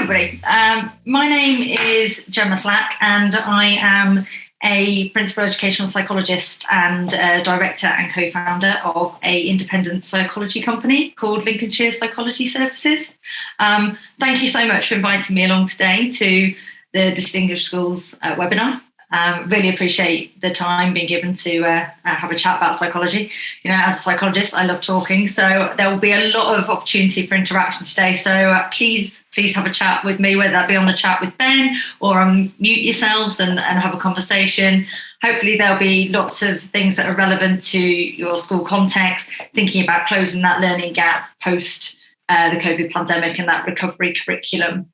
everybody. My name is Gemma Slack, and I am a principal educational psychologist and director and co-founder of an independent psychology company called Lincolnshire Psychology Services. Thank you so much for inviting me along today to the Distinguished Schools webinar. Really appreciate the time being given to have a chat about psychology. You know, as a psychologist, I love talking, so there will be a lot of opportunity for interaction today. So please have a chat with me, whether that be on the chat with Ben or unmute yourselves and have a conversation. Hopefully there'll be lots of things that are relevant to your school context, thinking about closing that learning gap post the COVID pandemic and that recovery curriculum.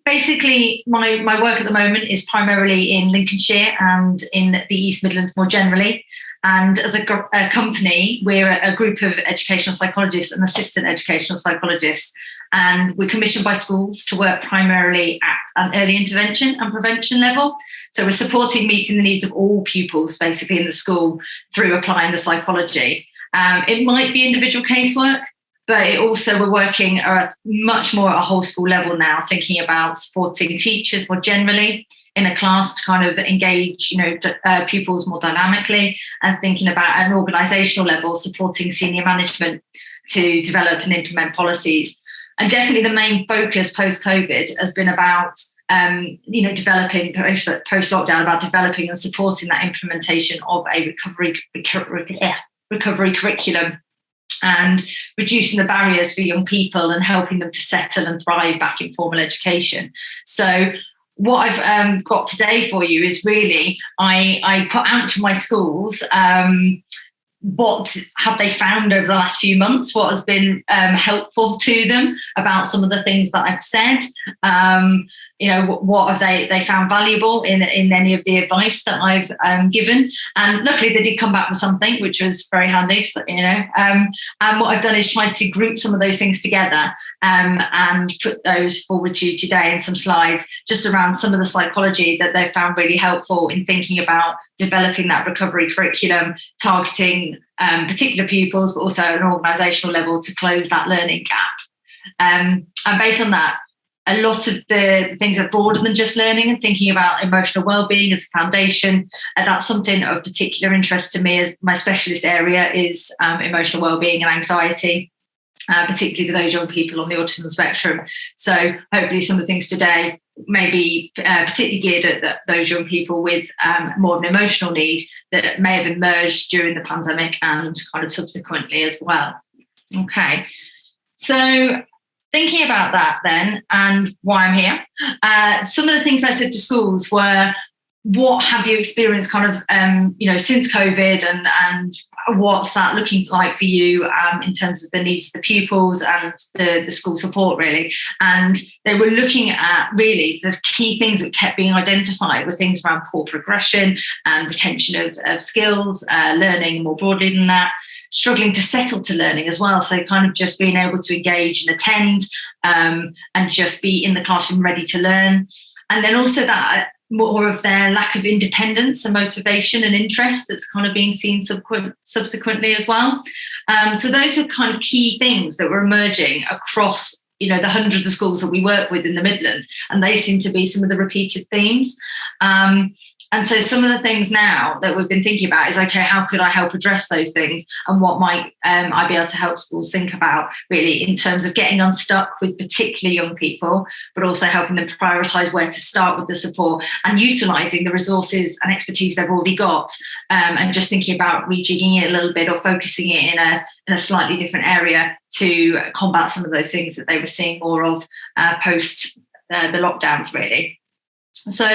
Basically, my work at the moment is primarily in Lincolnshire and in the East Midlands more generally. And as a company, we're a group of educational psychologists and assistant educational psychologists. And we're commissioned by schools to work primarily at an early intervention and prevention level. So we're supporting meeting the needs of all pupils, basically, in the school through applying the psychology. It might be individual casework, but it also we're working much more at a whole school level now, thinking about supporting teachers more generally in a class to kind of engage, pupils more dynamically, and thinking about at an organisational level, supporting senior management to develop and implement policies. And definitely the main focus post-COVID has been about, developing post-lockdown, about developing and supporting that implementation of a recovery curriculum, and reducing the barriers for young people and helping them to settle and thrive back in formal education. So what I've got today for you is really, I put out to my schools, what have they found over the last few months, what has been helpful to them about some of the things that I've said. What have they found valuable in any of the advice that I've given? And luckily they did come back with something, which was very handy, and what I've done is tried to group some of those things together and put those forward to you today in some slides just around some of the psychology that they've found really helpful in thinking about developing that recovery curriculum, targeting particular pupils, but also at an organisational level to close that learning gap. And based on that, a lot of the things are broader than just learning, and thinking about emotional well-being as a foundation. That's something of particular interest to me, as my specialist area is emotional well-being and anxiety, particularly for those young people on the autism spectrum. So hopefully some of the things today may be particularly geared at those young people with more of an emotional need that may have emerged during the pandemic and kind of subsequently as well. Okay, so thinking about that then, and why I'm here, some of the things I said to schools were, what have you experienced kind of, since COVID, and what's that looking like for you in terms of the needs of the pupils and the school support, really? And they were looking at really the key things that kept being identified were things around poor progression and retention of skills, learning more broadly than that, struggling to settle to learning as well. So kind of just being able to engage and attend and just be in the classroom ready to learn. And then also that more of their lack of independence and motivation and interest that's kind of being seen subsequently as well. So those are kind of key things that were emerging across the hundreds of schools that we work with in the Midlands, and they seem to be some of the repeated themes. And so some of the things now that we've been thinking about is, okay, how could I help address those things, and what might I be able to help schools think about really in terms of getting unstuck with particularly young people, but also helping them prioritise where to start with the support and utilising the resources and expertise they've already got, and just thinking about rejigging it a little bit or focusing it in a slightly different area to combat some of those things that they were seeing more of post the lockdowns, really. So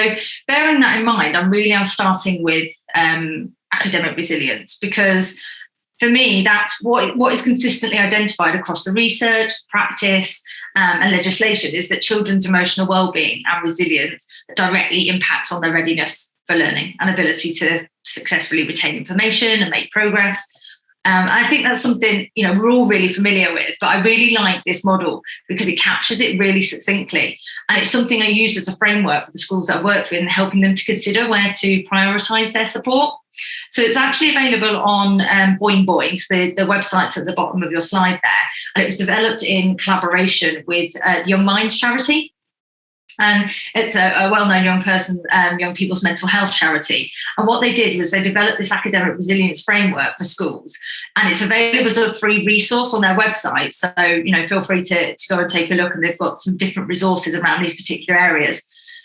bearing that in mind, I'm starting with academic resilience, because for me, that's what is consistently identified across the research, practice and legislation, is that children's emotional well-being and resilience directly impacts on their readiness for learning and ability to successfully retain information and make progress. And I think that's something, we're all really familiar with, but I really like this model because it captures it really succinctly. And it's something I used as a framework for the schools that I worked with and helping them to consider where to prioritise their support. So it's actually available on Boing Boing, so the website's at the bottom of your slide there. And it was developed in collaboration with the Young Minds charity. And it's a well-known young people's mental health charity. And what they did was they developed this academic resilience framework for schools. And it's available as a free resource on their website. So, feel free to go and take a look. And they've got some different resources around these particular areas.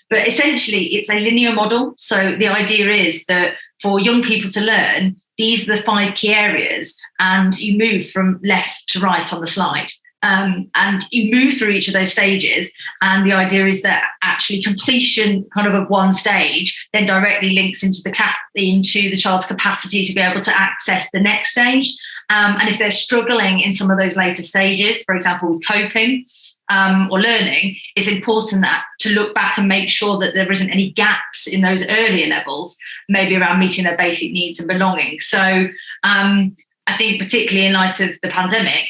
But essentially, it's a linear model. So the idea is that for young people to learn, these are the 5 key areas. And you move from left to right on the slide. And you move through each of those stages, and the idea is that actually completion kind of one stage then directly links into the child's capacity to be able to access the next stage. And if they're struggling in some of those later stages, for example, with coping or learning, it's important to look back and make sure that there isn't any gaps in those earlier levels, maybe around meeting their basic needs and belonging. So I think particularly in light of the pandemic,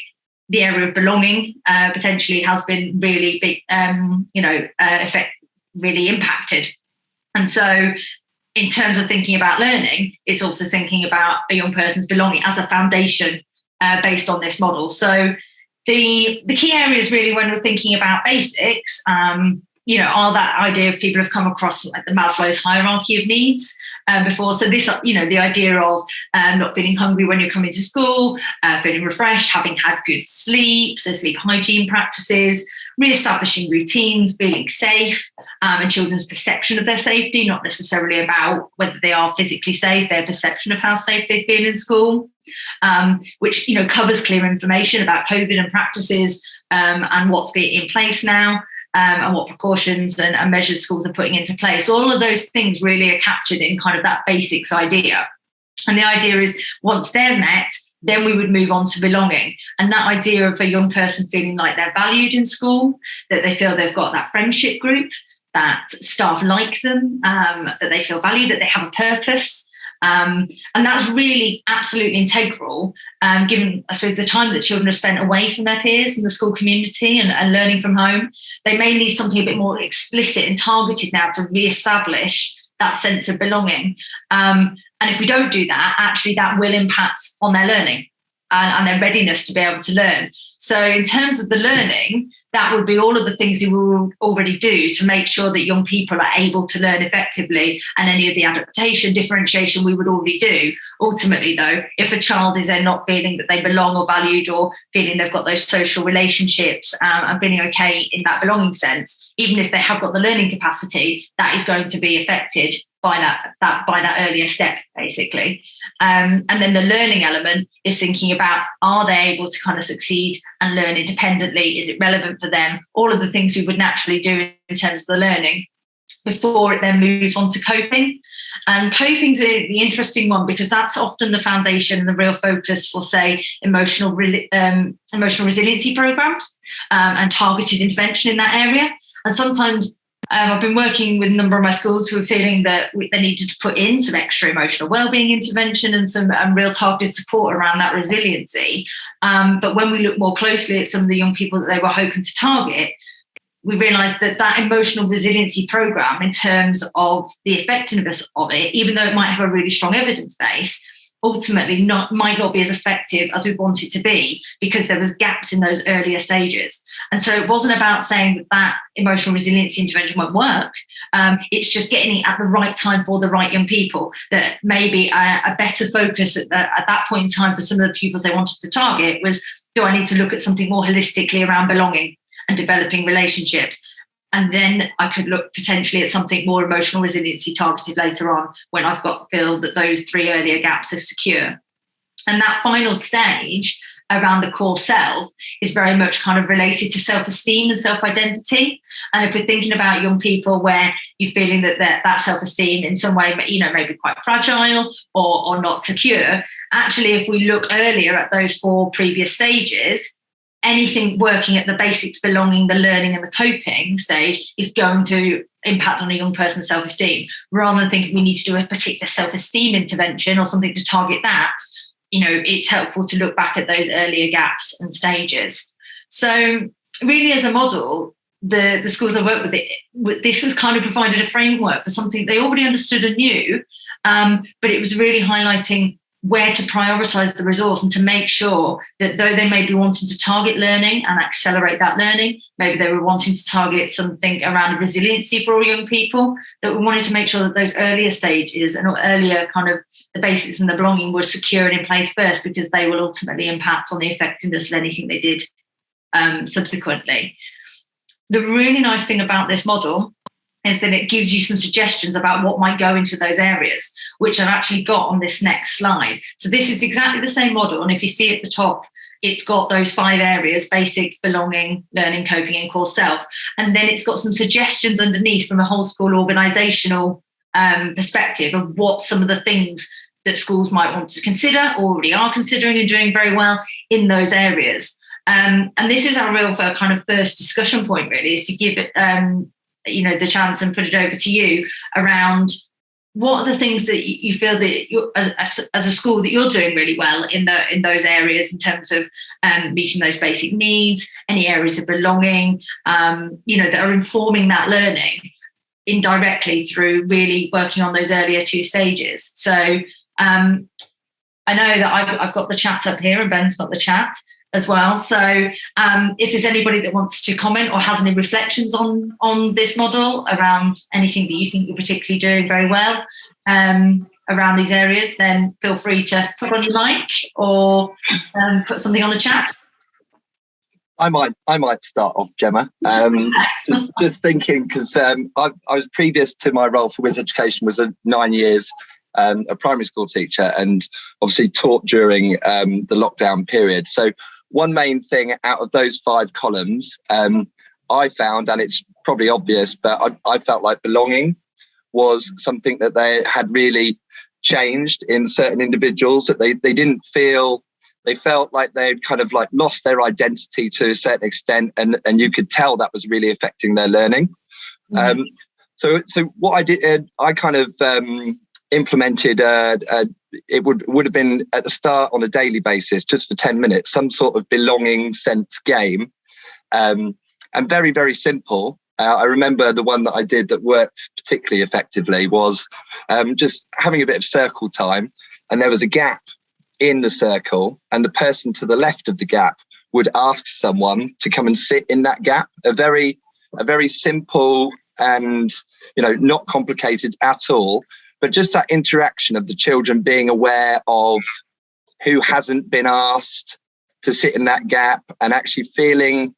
the area of belonging potentially has been really big, really impacted. And so in terms of thinking about learning, it's also thinking about a young person's belonging as a foundation based on this model. So the key areas really when we're thinking about basics, are that idea of people have come across like the Maslow's hierarchy of needs before. So this, the idea of not feeling hungry when you're coming to school, feeling refreshed, having had good sleep, so sleep hygiene practices, re-establishing routines, feeling safe, and children's perception of their safety, not necessarily about whether they are physically safe, their perception of how safe they feel in school, which, covers clear information about COVID and practices and what's in place now. And what precautions and measures schools are putting into place. All of those things really are captured in kind of that basics idea. And the idea is once they're met, then we would move on to belonging. And that idea of a young person feeling like they're valued in school, that they feel they've got that friendship group, that staff like them, that they feel valued, that they have a purpose. And that's really absolutely integral, given, I suppose, the time that children have spent away from their peers in the school community and learning from home. They may need something a bit more explicit and targeted now to re-establish that sense of belonging. And if we don't do that, actually that will impact on their learning and their readiness to be able to learn. So in terms of the learning, that would be all of the things you will already do to make sure that young people are able to learn effectively, and any of the adaptation, differentiation we would already do. Ultimately, though, if a child is then not feeling that they belong or valued or feeling they've got those social relationships and feeling okay in that belonging sense, even if they have got the learning capacity, that is going to be affected by that earlier step, basically. And then the learning element is thinking about, are they able to kind of succeed and learn independently? Is it relevant for them? All of the things we would naturally do in terms of the learning before it then moves on to coping. And coping's the interesting one because that's often the foundation and the real focus for, say, emotional resiliency programs and targeted intervention in that area. And sometimes I've been working with a number of my schools who are feeling that they needed to put in some extra emotional wellbeing intervention and some real targeted support around that resiliency. But when we look more closely at some of the young people that they were hoping to target, we realised that emotional resiliency program, in terms of the effectiveness of it, even though it might have a really strong evidence base, ultimately might not be as effective as we want it to be because there was gaps in those earlier stages. And so it wasn't about saying that emotional resiliency intervention won't work. It's just getting it at the right time for the right young people, that maybe a better focus at that point in time for some of the pupils they wanted to target was, do I need to look at something more holistically around belonging and developing relationships? And then I could look potentially at something more emotional resiliency targeted later on when I've got to feel that those 3 earlier gaps are secure. And that final stage around the core self is very much kind of related to self-esteem and self-identity. And if we're thinking about young people where you're feeling that self-esteem in some way, maybe quite fragile or not secure, actually, if we look earlier at those 4 previous stages, anything working at the basics, belonging, the learning and the coping stage is going to impact on a young person's self-esteem. Rather than thinking we need to do a particular self-esteem intervention or something to target that, it's helpful to look back at those earlier gaps and stages. So really, as a model, the schools I worked with, this was kind of provided a framework for something they already understood and knew, but it was really highlighting where to prioritise the resource and to make sure that though they may be wanting to target learning and accelerate that learning, maybe they were wanting to target something around resiliency for all young people, that we wanted to make sure that those earlier stages and earlier kind of the basics and the belonging were secure and in place first, because they will ultimately impact on the effectiveness of anything they did subsequently. The really nice thing about this model is that it gives you some suggestions about what might go into those areas, which I've actually got on this next slide. So this is exactly the same model. And if you see at the top, it's got those 5 areas: basics, belonging, learning, coping, and core self. And then it's got some suggestions underneath from a whole school organisational perspective of what some of the things that schools might want to consider, already are considering and doing very well in those areas. And this is our real kind of first discussion point, really, is to give it the chance and put it over to you around what are the things that you feel that you're, as a school, that you're doing really well in those areas in terms of meeting those basic needs, any areas of belonging, that are informing that learning indirectly through really working on those earlier 2 stages. So I know that I've got the chat up here and Ben's got the chat as well. So if there's anybody that wants to comment or has any reflections on this model around anything that you think you're particularly doing very well around these areas, then feel free to put on your mic or put something on the chat. I might start off, Gemma. Just thinking, because I was, previous to my role for Whizz Education, was 9 years a primary school teacher, and obviously taught during the lockdown period. So one main thing out of those 5 columns, I found, and it's probably obvious, but I felt like belonging was something that they had really changed in certain individuals, that they didn't feel, they felt like they'd kind of like lost their identity to a certain extent, and you could tell that was really affecting their learning. Mm-hmm. So what I did, I kind of implemented it would have been at the start on a daily basis, just for 10 minutes, some sort of belonging sense game, and very, very simple. I remember the one that I did that worked particularly effectively was just having a bit of circle time, and there was a gap in the circle, and the person to the left of the gap would ask someone to come and sit in that gap. A very simple and not complicated at all, but just that interaction of the children being aware of who hasn't been asked to sit in that gap, and actually feeling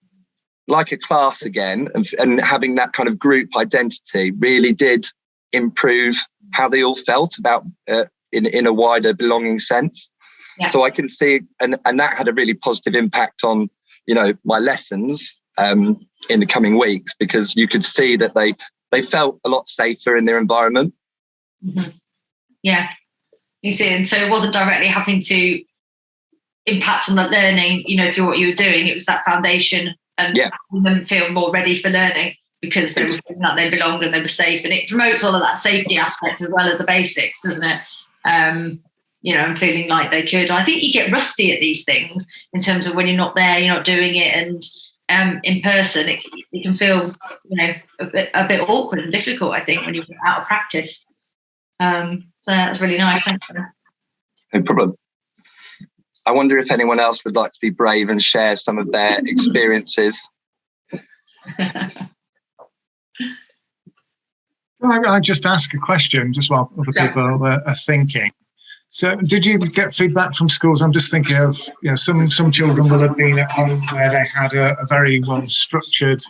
like a class again, and having that kind of group identity really did improve how they all felt about in a wider belonging sense. Yeah. So I can see, and that had a really positive impact on my lessons in the coming weeks, because you could see that they felt a lot safer in their environment. Mm-hmm. Yeah, you see, and so it wasn't directly having to impact on the learning, through what you were doing. It was that foundation and having them feel more ready for learning, because they were feeling like they belonged and they were safe, and it promotes all of that safety aspect as well as the basics, doesn't it? And feeling like they could. I think you get rusty at these things in terms of when you're not there, you're not doing it, and in person, it can feel, a bit awkward and difficult, I think, when you're out of practice. So that's really nice. Thanks. No problem. I wonder if anyone else would like to be brave and share some of their experiences. I just ask a question just while other people are thinking. So did you get feedback from schools? I'm just thinking of, some children will have been at home where they had a very well structured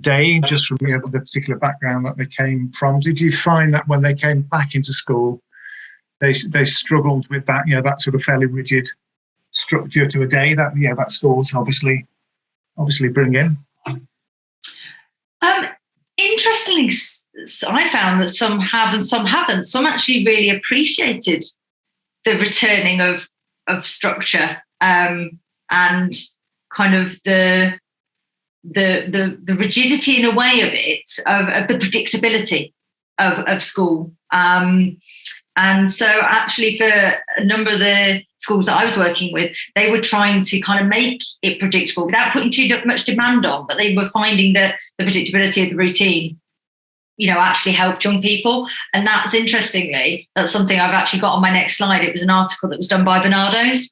day, just from the particular background that they came from. Did you find that when they came back into school, they struggled with that, that sort of fairly rigid structure to a day that schools obviously bring in? Interestingly, I found that some have and some haven't. Some actually really appreciated the returning of structure and kind of the rigidity in a way of it, of the predictability of school. And so actually for a number of the schools that I was working with, they were trying to kind of make it predictable without putting too much demand on, but they were finding that the predictability of the routine, actually helped young people. And that's interestingly, that's something I've actually got on my next slide. It was an article that was done by Bernardo's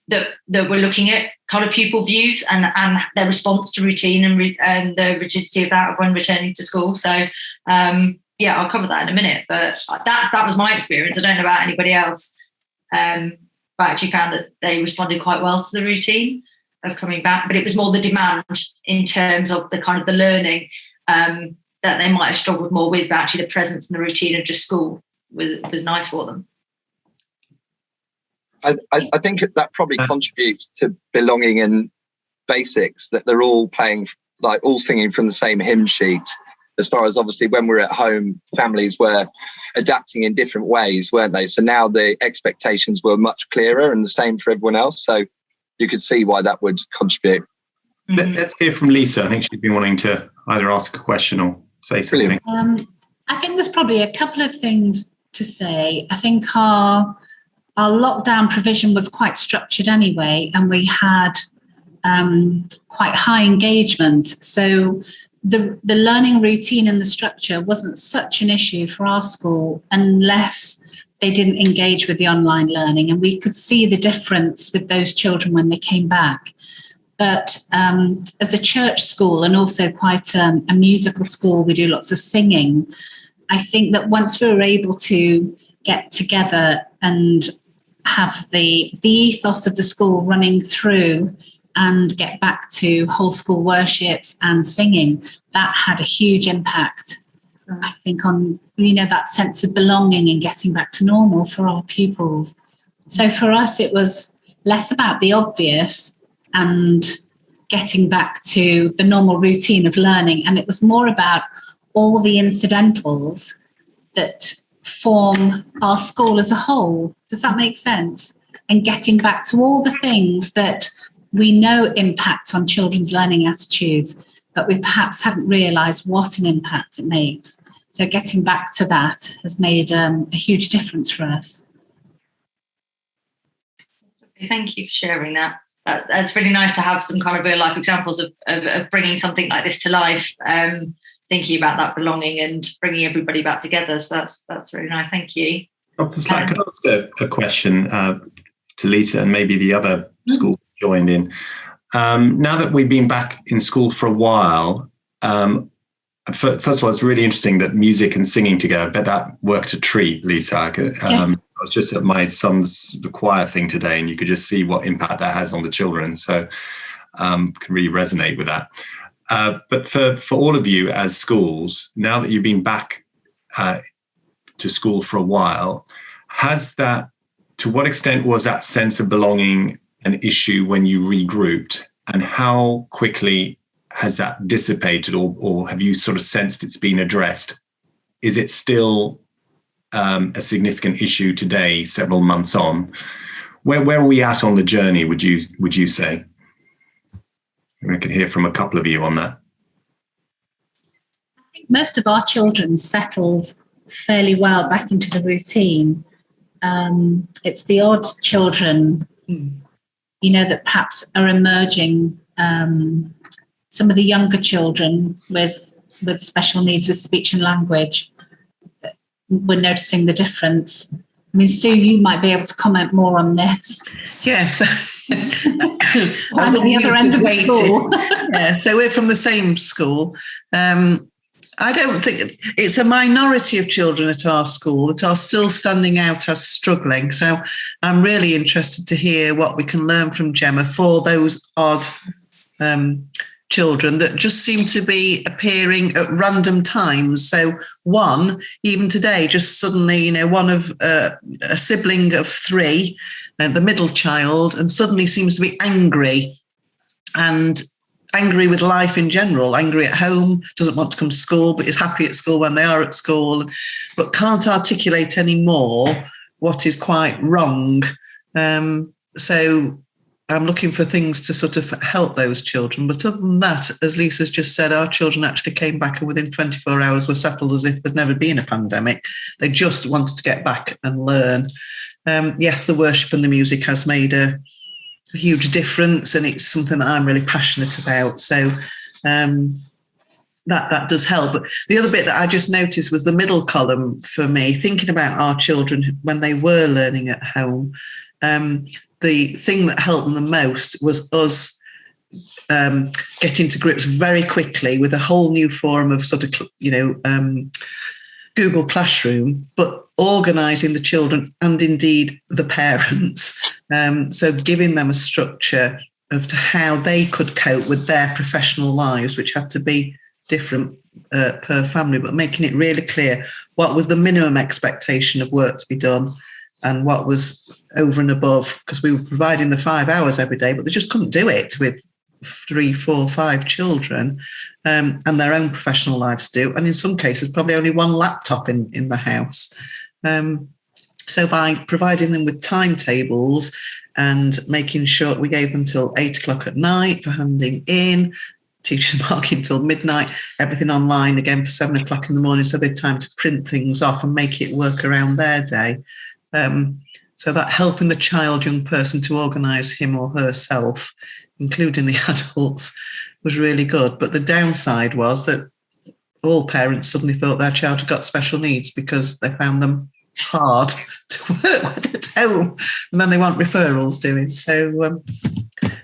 that were looking at kind of pupil views and their response to routine and the rigidity of that when returning to school. So I'll cover that in a minute, but that was my experience. I don't know about anybody else. But I actually found that they responded quite well to the routine of coming back, but it was more the demand in terms of the kind of the learning that they might have struggled more with, but actually the presence and the routine of just school was nice for them. I think that probably contributes to belonging and basics, that they're all playing, like all singing from the same hymn sheet. As far as obviously when we're at home, families were adapting in different ways, weren't they? So now the expectations were much clearer and the same for everyone else. So you could see why that would contribute. Let's hear from Lisa. I think she's been wanting to either ask a question or say something. I think there's probably a couple of things to say. I think our lockdown provision was quite structured anyway, and we had quite high engagement. So the learning routine and the structure wasn't such an issue for our school unless they didn't engage with the online learning. And we could see the difference with those children when they came back. But as a church school and also quite a musical school, we do lots of singing. I think that once we were able to get together and have the ethos of the school running through and get back to whole school worships and singing, that had a huge impact, I think, on, that sense of belonging and getting back to normal for our pupils. So for us, it was less about the obvious and getting back to the normal routine of learning. And it was more about all the incidentals that form our school as a whole. Does that make sense? And getting back to all the things that we know impact on children's learning attitudes, but we perhaps hadn't realised what an impact it makes. So getting back to that has made a huge difference for us. Thank you for sharing that. That's really nice to have some kind of real life examples of bringing something like this to life, thinking about that belonging and bringing everybody back together. So that's really nice. Thank you. Dr. Slack, could I ask a question to Lisa and maybe the other school joined in? Now that we've been back in school for a while, first of all, it's really interesting that music and singing together. I bet that worked a treat, Lisa. I was just at my son's choir thing today, and you could just see what impact that has on the children. So can really resonate with that. But for all of you as schools, now that you've been back to school for a while, to what extent was that sense of belonging an issue when you regrouped, and how quickly has that dissipated, or have you sort of sensed it's been addressed? Is it still a significant issue today, several months on? Where are we at on the journey, would you say? I could hear from a couple of you on that. I think most of our children settled fairly well back into the routine. It's the odd children, that perhaps are emerging. Some of the younger children with special needs with speech and language, we're noticing the difference. I mean, Sue, you might be able to comment more on this. Yes. I'm at the other end of the school. Yeah, so we're from the same school. I don't think it's a minority of children at our school that are still standing out as struggling. So I'm really interested to hear what we can learn from Gemma for those odd children that just seem to be appearing at random times. So one, even today, just suddenly, one of a sibling of three, the middle child, and suddenly seems to be angry and angry with life in general, angry at home, doesn't want to come to school, but is happy at school when they are at school, but can't articulate anymore what is quite wrong. So I'm looking for things to sort of help those children. But other than that, as Lisa's just said, our children actually came back and within 24 hours were settled as if there's never been a pandemic. They just wanted to get back and learn. Yes, the worship and the music has made a huge difference, and it's something that I'm really passionate about. So that does help. But the other bit that I just noticed was the middle column for me, thinking about our children when they were learning at home. The thing that helped them the most was us getting to grips very quickly with a whole new form of sort of, Google Classroom, but organising the children and indeed the parents. So giving them a structure of how they could cope with their professional lives, which had to be different per family, but making it really clear what was the minimum expectation of work to be done and what was over and above, because we were providing the 5 hours every day, but they just couldn't do it with 3, 4, 5 children, and their own professional lives do. And in some cases, probably only one laptop in the house. So by providing them with timetables and making sure we gave them till 8 o'clock at night for handing in, teachers marking till midnight, everything online again for 7 o'clock in the morning, so they had time to print things off and make it work around their day. So that helping the young person to organise him or herself, including the adults, was really good. But the downside was that all parents suddenly thought their child had got special needs because they found them hard to work with at home, and then they want referrals doing. So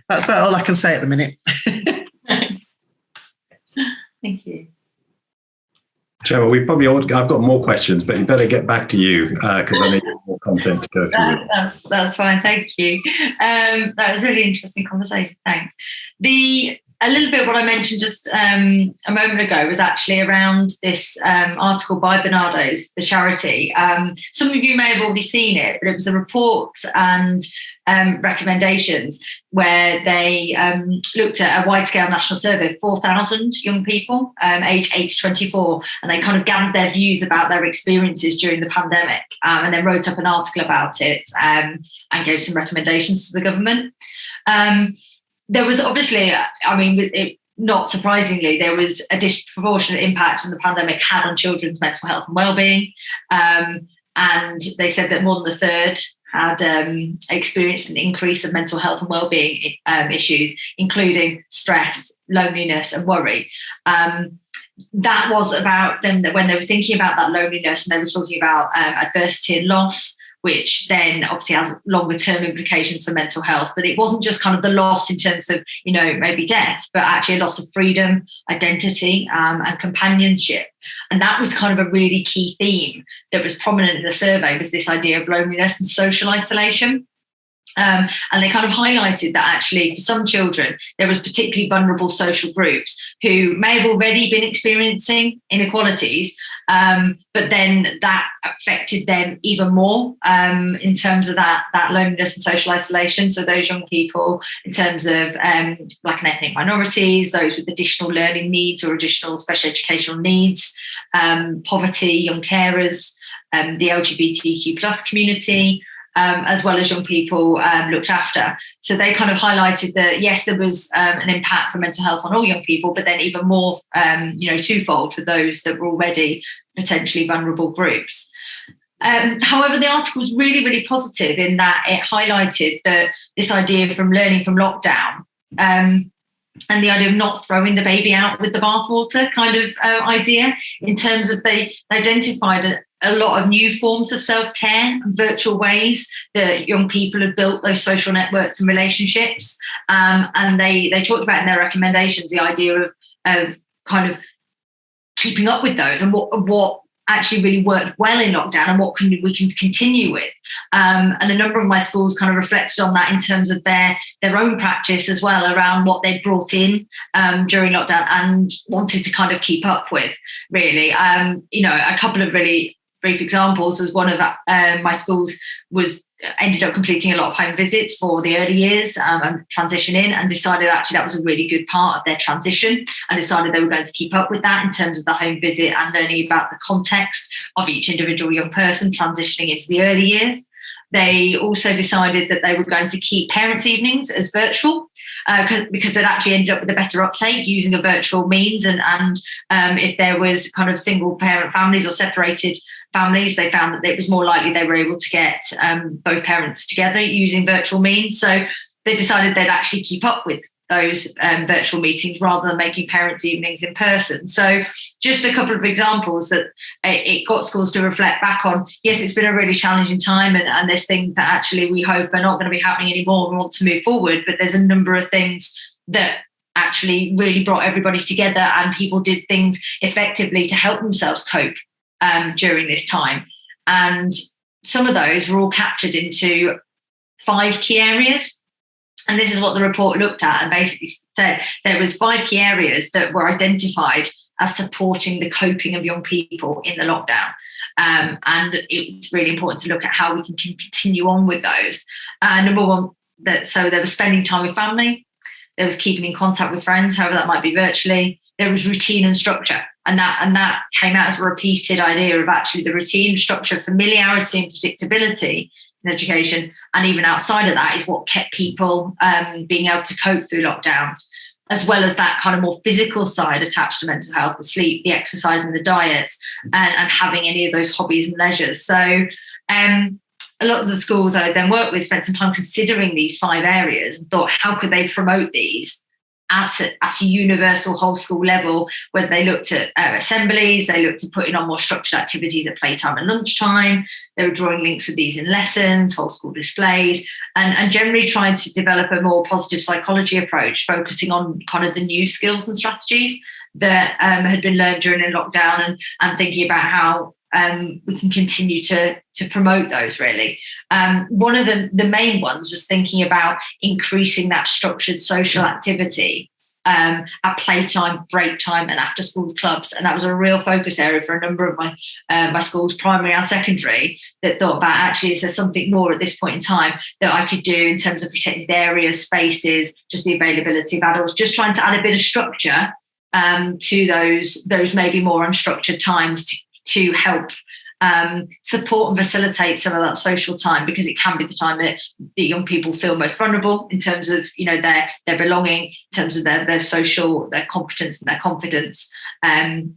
that's about all I can say at the minute. Thank you. Gemma, I've got more questions, but you better get back to you because I need more content to go through. That's fine. Thank you. That was a really interesting conversation. Thanks. A little bit what I mentioned just a moment ago was actually around this article by Bernardo's, the charity. Some of you may have already seen it, but it was a report and recommendations where they looked at a wide-scale national survey of 4,000 young people aged 8 to 24, and they kind of gathered their views about their experiences during the pandemic, and then wrote up an article about it and gave some recommendations to the government. There was obviously, not surprisingly, there was a disproportionate impact the pandemic had on children's mental health and well-being. And they said that more than a third had experienced an increase of mental health and well-being issues, including stress, loneliness and worry. That was about them when they were thinking about that loneliness, and they were talking about adversity and loss, which then obviously has longer term implications for mental health. But it wasn't just kind of the loss in terms of, maybe death, but actually a loss of freedom, identity, and companionship. And that was kind of a really key theme that was prominent in the survey, was this idea of loneliness and social isolation. And they kind of highlighted that actually for some children, there was particularly vulnerable social groups who may have already been experiencing inequalities, but then that affected them even more in terms of that loneliness and social isolation. So those young people in terms of Black and ethnic minorities, those with additional learning needs or additional special educational needs, poverty, young carers, the LGBTQ+ community, as well as young people looked after. So they kind of highlighted that, yes, there was an impact for mental health on all young people, but then even more, twofold for those that were already potentially vulnerable groups. However, the article was really, really positive in that it highlighted that this idea from learning from lockdown and the idea of not throwing the baby out with the bathwater kind of idea, in terms of they identified a lot of new forms of self-care and virtual ways that young people have built those social networks and relationships. And they talked about in their recommendations the idea of kind of keeping up with those and what actually really worked well in lockdown and what we can continue with. And a number of my schools kind of reflected on that in terms of their own practice as well, around what they brought in during lockdown and wanted to kind of keep up with, really. A couple of really brief examples was one of my schools ended up completing a lot of home visits for the early years and transition in, and decided actually that was a really good part of their transition, and decided they were going to keep up with that in terms of the home visit and learning about the context of each individual young person transitioning into the early years. They also decided that they were going to keep parents' evenings as virtual because they'd actually ended up with a better uptake using a virtual means. And if there was kind of single parent families or separated families, they found that it was more likely they were able to get both parents together using virtual means. So they decided they'd actually keep up with those virtual meetings rather than making parents' evenings in person. So just a couple of examples that it got schools to reflect back on. Yes, it's been a really challenging time, and there's things that actually we hope are not going to be happening anymore. We want to move forward, but there's a number of things that actually really brought everybody together, and people did things effectively to help themselves cope during this time. And some of those were all captured into 5 key areas. And this is what the report looked at, and basically said there was 5 key areas that were identified as supporting the coping of young people in the lockdown. And it's really important to look at how we can continue on with those. Number one, so there was spending time with family, there was keeping in contact with friends, however that might be virtually, there was routine and structure. And that came out as a repeated idea of actually the routine, structure, familiarity and predictability in education, and even outside of that is what kept people being able to cope through lockdowns, as well as that kind of more physical side attached to mental health, the sleep, the exercise and the diets, and having any of those hobbies and leisures. So a lot of the schools I then worked with spent some time considering these 5 areas and thought, how could they promote these at a universal whole school level, whether they looked at assemblies, they looked at putting on more structured activities at playtime and lunchtime, they were drawing links with these in lessons, whole school displays, and generally trying to develop a more positive psychology approach, focusing on kind of the new skills and strategies that had been learned during a lockdown, and thinking about how we can continue to promote those, really. One of the main ones was thinking about increasing that structured social activity at playtime, break time and after school clubs. And that was a real focus area for a number of my schools, primary and secondary, that thought about, actually, is there something more at this point in time that I could do in terms of protected areas, spaces, just the availability of adults, just trying to add a bit of structure to those maybe more unstructured times to help support and facilitate some of that social time, because it can be the time that the young people feel most vulnerable in terms of, their belonging, in terms of their social, their competence and their confidence, and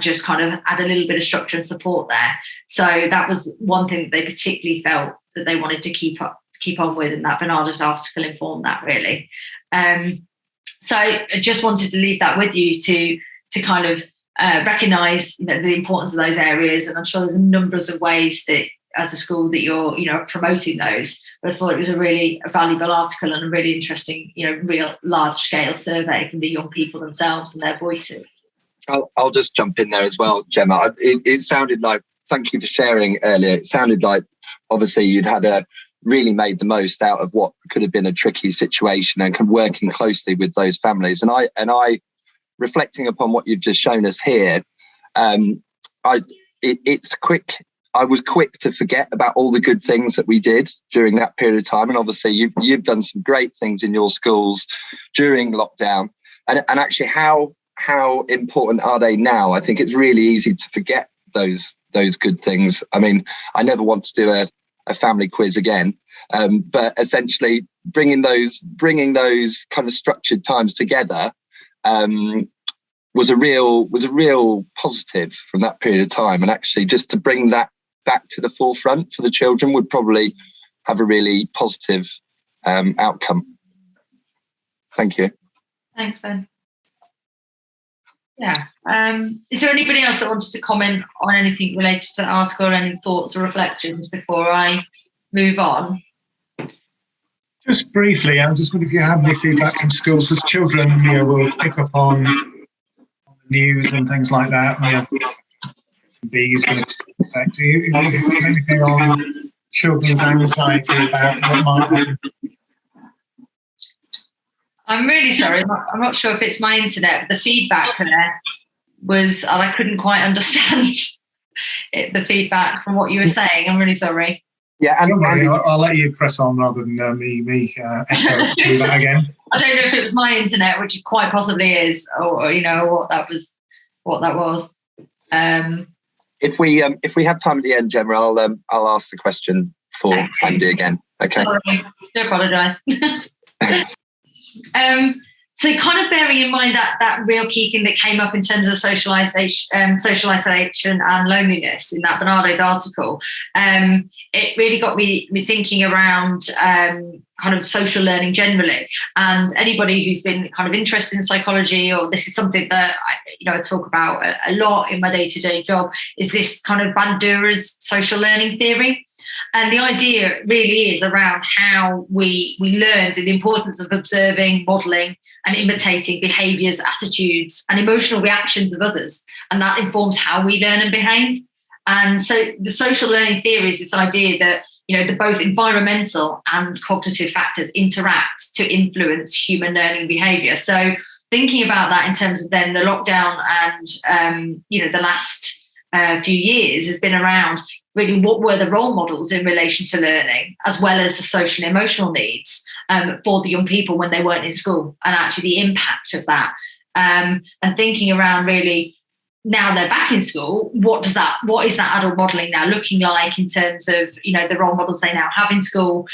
just kind of add a little bit of structure and support there. So that was one thing that they particularly felt that they wanted to keep on with, and that Bernardo's article informed that, really. So I just wanted to leave that with you to kind of recognise the importance of those areas, and I'm sure there's numbers of ways that as a school that you're promoting those. But I thought it was a really valuable article and a really interesting real large scale survey from the young people themselves and their voices. I'll just jump in there as well, Gemma. It sounded like, thank you for sharing earlier, it sounded like obviously you'd had really made the most out of what could have been a tricky situation and working closely with those families. And I reflecting upon what you've just shown us here, it's quick. I was quick to forget about all the good things that we did during that period of time. And obviously you've done some great things in your schools during lockdown. And actually how important are they now? I think it's really easy to forget those good things. I mean, I never want to do a family quiz again. But essentially bringing those kind of structured times together was a real positive from that period of time, and actually just to bring that back to the forefront for the children would probably have a really positive outcome. Thank you. Thanks, Ben. Yeah. Is there anybody else that wanted to comment on anything related to the article, or any thoughts or reflections before I move on? Just briefly, I'm just wondering if you have any feedback from schools, because children will pick up on the news and things like that. Bees going to affect. Do you have anything on children's anxiety about what might happen? I'm really sorry. I'm not sure if it's my internet, but the feedback there was, I couldn't quite understand the feedback from what you were saying. I'm really sorry. Yeah, and I'll let you press on rather than me echo do that again. I don't know if it was my internet, which it quite possibly is, or what that was. If we have time at the end, Gemma, I'll ask the question for Andy again. Okay. Sorry, do apologise. So kind of bearing in mind that real key thing that came up in terms of social isolation and loneliness in that Bernardo's article, it really got me thinking around kind of social learning generally. And anybody who's been kind of interested in psychology, or this is something that I talk about a lot in my day-to-day job, is this kind of Bandura's social learning theory. And the idea really is around how we learned the importance of observing, modelling and imitating behaviours, attitudes and emotional reactions of others. And that informs how we learn and behave. And so the social learning theory is this idea that, the both environmental and cognitive factors interact to influence human learning behaviour. So thinking about that in terms of then the lockdown and, the last few years has been around really what were the role models in relation to learning, as well as the social and emotional needs for the young people when they weren't in school, and actually the impact of that. And thinking around really, now they're back in school, what is that adult modelling now looking like in terms of, the role models they now have in school,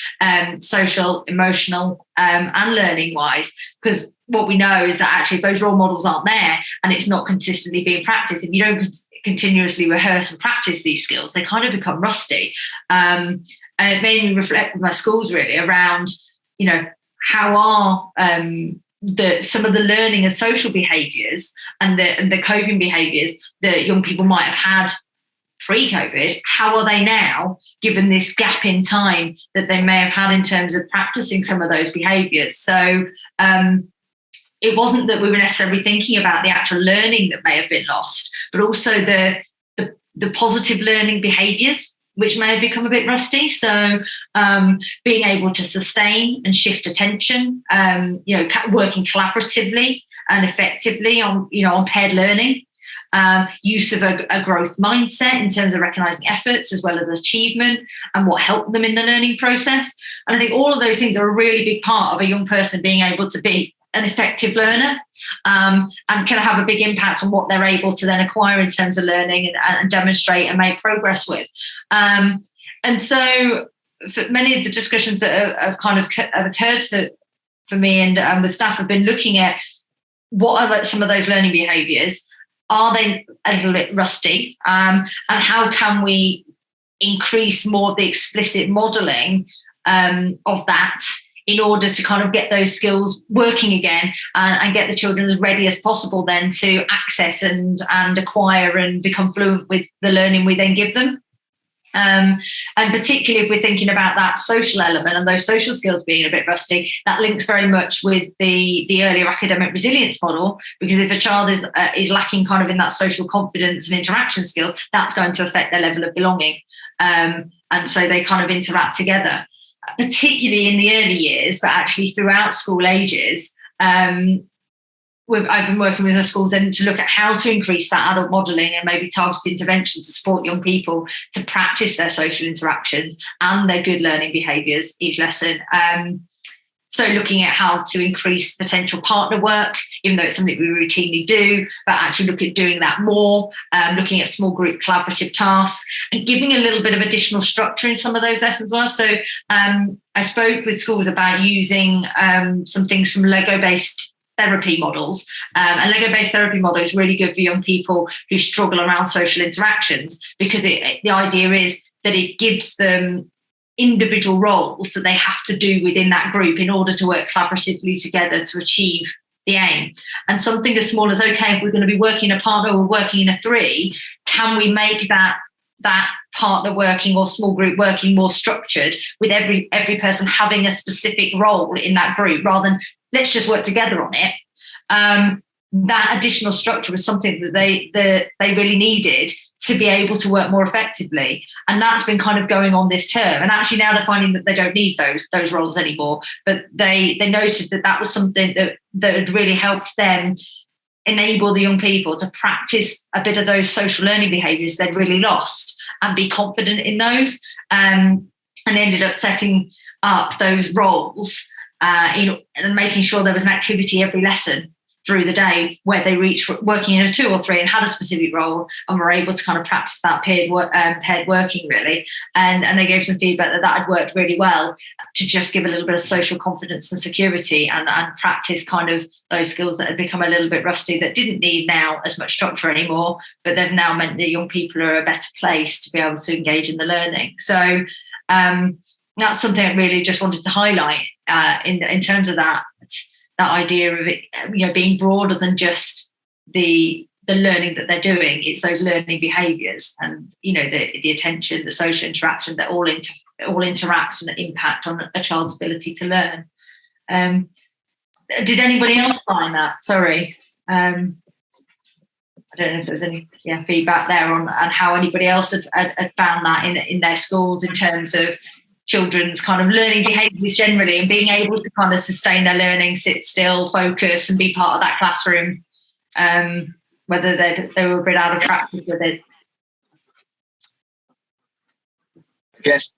social, emotional, and learning wise? Because what we know is that actually if those role models aren't there and it's not consistently being practiced, if you don't continuously rehearse and practice these skills, they kind of become rusty. And it made me reflect with my schools really around, how are some of the learning and social behaviours and the coping behaviours that young people might have had pre-COVID, how are they now, given this gap in time that they may have had in terms of practicing some of those behaviours? So it wasn't that we were necessarily thinking about the actual learning that may have been lost, but also the positive learning behaviours, which may have become a bit rusty. So being able to sustain and shift attention, working collaboratively and effectively on paired learning, use of a growth mindset in terms of recognising efforts as well as achievement and what helped them in the learning process. And I think all of those things are a really big part of a young person being able to be an effective learner, and can have a big impact on what they're able to then acquire in terms of learning and demonstrate and make progress with. And so for many of the discussions that have occurred for me and with staff have been looking at what are some of those learning behaviours. Are they a little bit rusty? And how can we increase more of the explicit modelling of that in order to kind of get those skills working again and get the children as ready as possible then to access and acquire and become fluent with the learning we then give them. And particularly if we're thinking about that social element and those social skills being a bit rusty, that links very much with the earlier academic resilience model, because if a child is lacking kind of in that social confidence and interaction skills, that's going to affect their level of belonging. And so they kind of interact together, particularly in the early years, but actually throughout school ages. I've been working with the schools then to look at how to increase that adult modelling and maybe targeted intervention to support young people to practice their social interactions and their good learning behaviours each lesson. So looking at how to increase potential partner work, even though it's something we routinely do, but actually look at doing that more, looking at small group collaborative tasks and giving a little bit of additional structure in some of those lessons as well. So I spoke with schools about using some things from Lego-based therapy models. And Lego-based therapy model is really good for young people who struggle around social interactions, because the idea is that it gives them individual roles that they have to do within that group in order to work collaboratively together to achieve the aim. And something as small as, okay, if we're going to be working in a partner or working in a three, can we make that partner working or small group working more structured, with every person having a specific role in that group, rather than let's just work together on it. That additional structure was something that they really needed to be able to work more effectively. And that's been kind of going on this term. And actually now they're finding that they don't need those roles anymore. But they noted that was something that had really helped them enable the young people to practice a bit of those social learning behaviours they'd really lost and be confident in those. And they ended up setting up those roles and making sure there was an activity every lesson through the day where they reach working in a 2 or 3 and had a specific role and were able to kind of practice that paired working really. And they gave some feedback that had worked really well to just give a little bit of social confidence and security and practice kind of those skills that had become a little bit rusty, that didn't need now as much structure anymore, but they've now meant that young people are a better place to be able to engage in the learning. So that's something I really just wanted to highlight in terms of that idea of it, being broader than just the learning that they're doing. It's those learning behaviours and the attention, the social interaction that all interact and impact on a child's ability to learn. Did anybody else find that? Sorry, I don't know if there was any feedback there on how anybody else had found that in their schools in terms of children's kind of learning behaviours generally, and being able to kind of sustain their learning, sit still, focus, and be part of that classroom, whether they were a bit out of practice with it.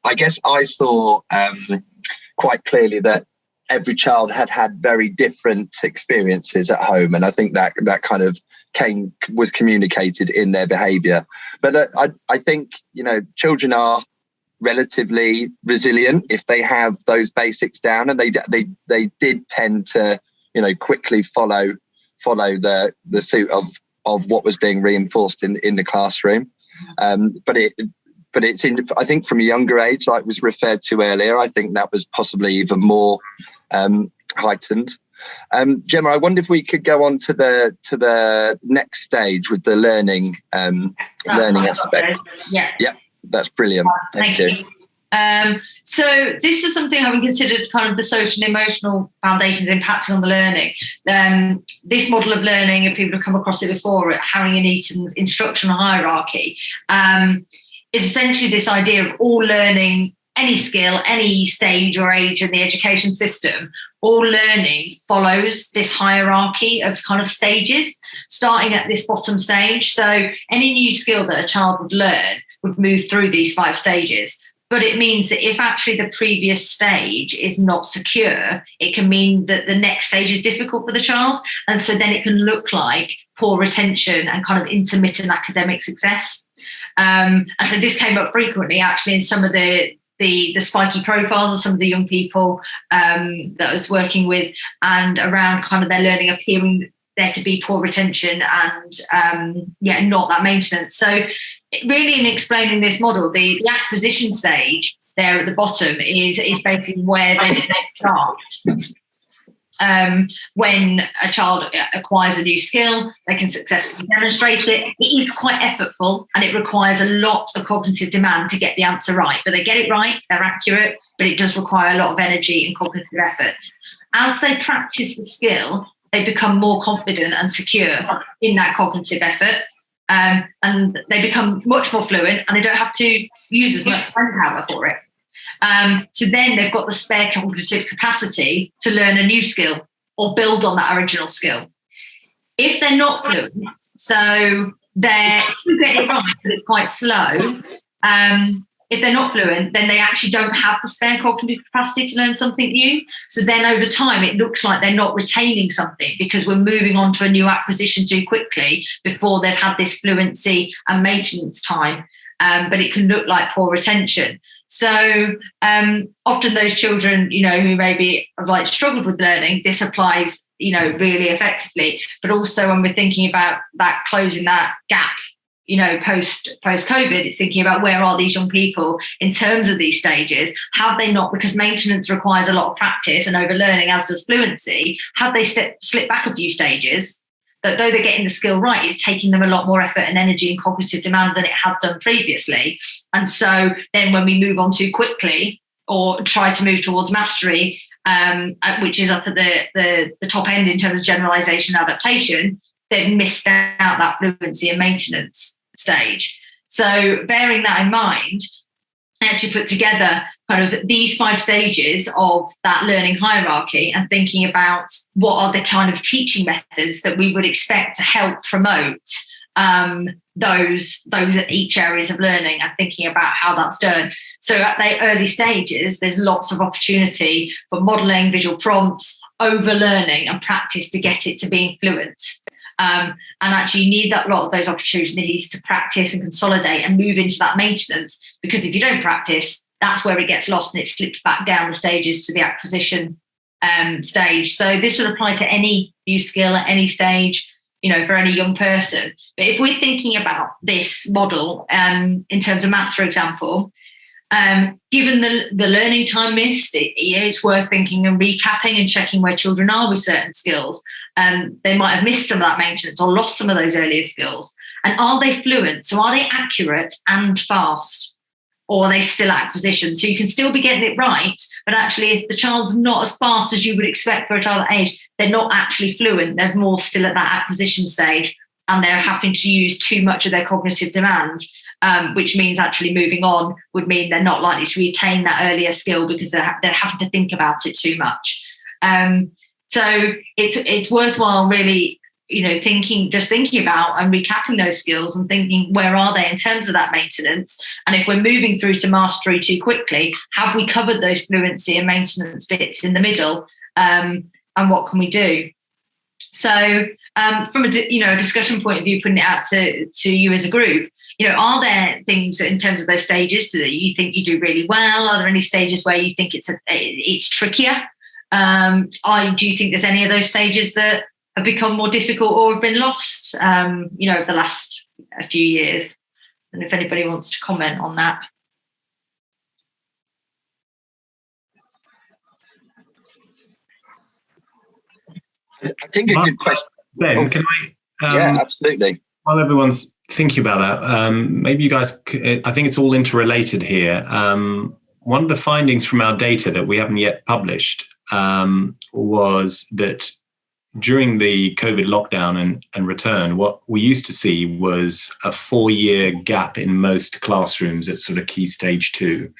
I guess I saw quite clearly that every child had very different experiences at home, and I think that kind of was communicated in their behaviour. But I think children are relatively resilient if they have those basics down, and they did tend to quickly follow the suit of what was being reinforced in the classroom. But it's I think from a younger age, like was referred to earlier, I think that was possibly even more heightened. Gemma, I wonder if we could go on to the next stage with the learning aspect. Yeah, that's brilliant. Thank you. So this is something having considered kind of the social and emotional foundations impacting on the learning. This model of learning, if people have come across it before, Harry and Eaton's instructional hierarchy, is essentially this idea of all learning, any skill, any stage or age in the education system, all learning follows this hierarchy of kind of stages, starting at this bottom stage. So any new skill that a child would learn would move through these 5 stages. But it means that if actually the previous stage is not secure, it can mean that the next stage is difficult for the child. And so then it can look like poor retention and kind of intermittent academic success. And so this came up frequently actually in some of the spiky profiles of some of the young people that I was working with, and around kind of their learning appearing there to be poor retention and not that maintenance. So really in explaining this model, the acquisition stage there at the bottom is basically where they start. When a child acquires a new skill, they can successfully demonstrate it. It is quite effortful and it requires a lot of cognitive demand to get the answer right. But they get it right, they're accurate, but it does require a lot of energy and cognitive effort. As they practice the skill, they become more confident and secure in that cognitive effort. And they become much more fluent and they don't have to use as much brain power for it. So then they've got the spare cognitive capacity to learn a new skill or build on that original skill. If they're not fluent, so they're still getting it right, but it's quite slow. If they're not fluent, then they actually don't have the spare cognitive capacity to learn something new. So then over time, it looks like they're not retaining something because we're moving on to a new acquisition too quickly before they've had this fluency and maintenance time. But it can look like poor retention. So often those children, who maybe have like struggled with learning, this applies, really effectively. But also when we're thinking about that, closing that gap, post-COVID, it's thinking about where are these young people in terms of these stages? Have they not, because maintenance requires a lot of practice and overlearning, as does fluency, have they slipped back a few stages? That though they're getting the skill right, it's taking them a lot more effort and energy and cognitive demand than it had done previously. And so then when we move on too quickly or try to move towards mastery, which is up at the top end in terms of generalization adaptation, they've missed out that fluency and maintenance stage. So bearing that in mind, I actually put together kind of these 5 stages of that learning hierarchy and thinking about what are the kind of teaching methods that we would expect to help promote those at each areas of learning, and thinking about how that's done. So at the early stages, there's lots of opportunity for modelling, visual prompts, over-learning and practice to get it to being fluent. And actually you need that lot of those opportunities to practice and consolidate and move into that maintenance, because if you don't practice, that's where it gets lost and it slips back down the stages to the acquisition stage. So this would apply to any new skill at any stage, for any young person. But if we're thinking about this model in terms of maths, for example, given the learning time missed, it's worth thinking and recapping and checking where children are with certain skills. They might have missed some of that maintenance or lost some of those earlier skills. And are they fluent? So are they accurate and fast? Or are they still acquisition? So you can still be getting it right, but actually if the child's not as fast as you would expect for a child that age, they're not actually fluent. They're more still at that acquisition stage, and they're having to use too much of their cognitive demand, which means actually moving on would mean they're not likely to retain that earlier skill because they're having to think about it too much. So it's worthwhile really, thinking about and recapping those skills and thinking, where are they in terms of that maintenance? And if we're moving through to mastery too quickly, have we covered those fluency and maintenance bits in the middle? And what can we do? So from a discussion point of view, putting it out to you as a group, are there things in terms of those stages that you think you do really well? Are there any stages where you think it's trickier? Do you think there's any of those stages that have become more difficult or have been lost, over the last few years? And if anybody wants to comment on that. I think a good question. Ben, can I? Yeah, absolutely. While everyone's thinking about that, maybe you guys, I think it's all interrelated here. One of the findings from our data that we haven't yet published was that during the COVID lockdown and return, what we used to see was a 4-year gap in most classrooms at sort of key stage 2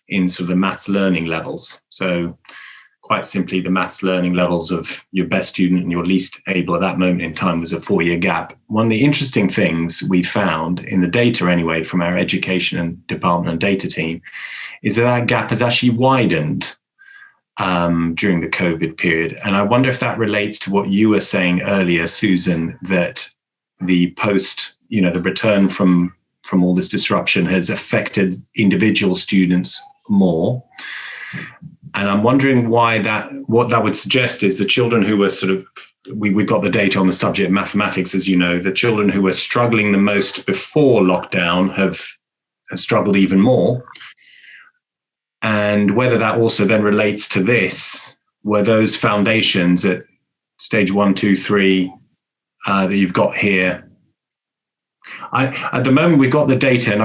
in sort of the maths learning levels. So quite simply, the maths learning levels of your best student and your least able at that moment in time was a 4-year gap. One of the interesting things we found in the data anyway from our education and department and data team is that gap has actually widened during the COVID period. And I wonder if that relates to what you were saying earlier, Susan, that the the return from all this disruption has affected individual students more. And I'm wondering what that would suggest is the children who were we've got the data on the subject of mathematics, as you know, the children who were struggling the most before lockdown have struggled even more. And whether that also then relates to this, were those foundations at stage 1, 2, 3 that you've got here. At the moment, we've got the data and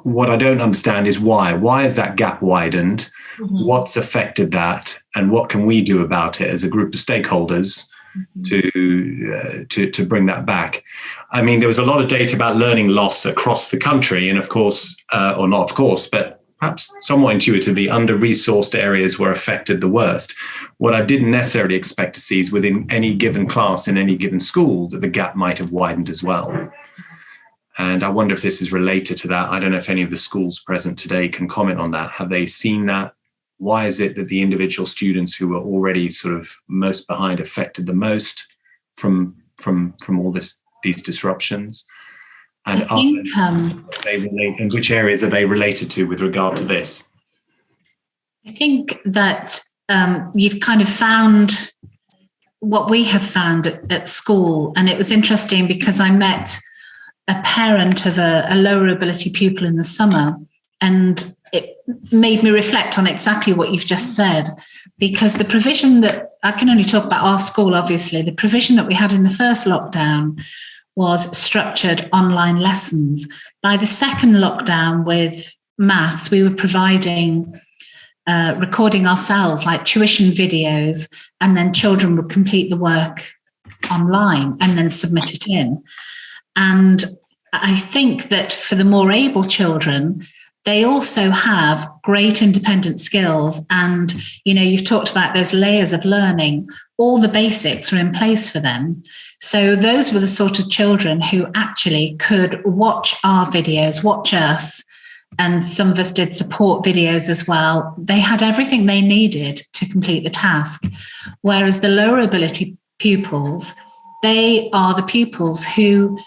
what I don't understand is why. Why is that gap widened? Mm-hmm. What's affected that? And what can we do about it as a group of stakeholders to bring that back? I mean, there was a lot of data about learning loss across the country. And of course, or not of course, but perhaps somewhat intuitively, under-resourced areas were affected the worst. What I didn't necessarily expect to see is within any given class in any given school that the gap might have widened as well. And I wonder if this is related to that. I don't know if any of the schools present today can comment on that. Have they seen that? Why is it that the individual students who were already sort of most behind affected the most from all these disruptions? And and which areas are they related to with regard to this? I think that you've kind of found what we have found at school. And it was interesting because I met a parent of a lower ability pupil in the summer, and it made me reflect on exactly what you've just said, because the provision that I can only talk about our school, obviously, the provision that we had in the first lockdown was structured online lessons. By the second lockdown with maths, we were providing recording ourselves, like tuition videos, and then children would complete the work online and then submit it in. And I think that for the more able children, they also have great independent skills. And, you've talked about those layers of learning. All the basics are in place for them. So those were the sort of children who actually could watch our videos, watch us, and some of us did support videos as well. They had everything they needed to complete the task. Whereas the lower ability pupils, they are the pupils who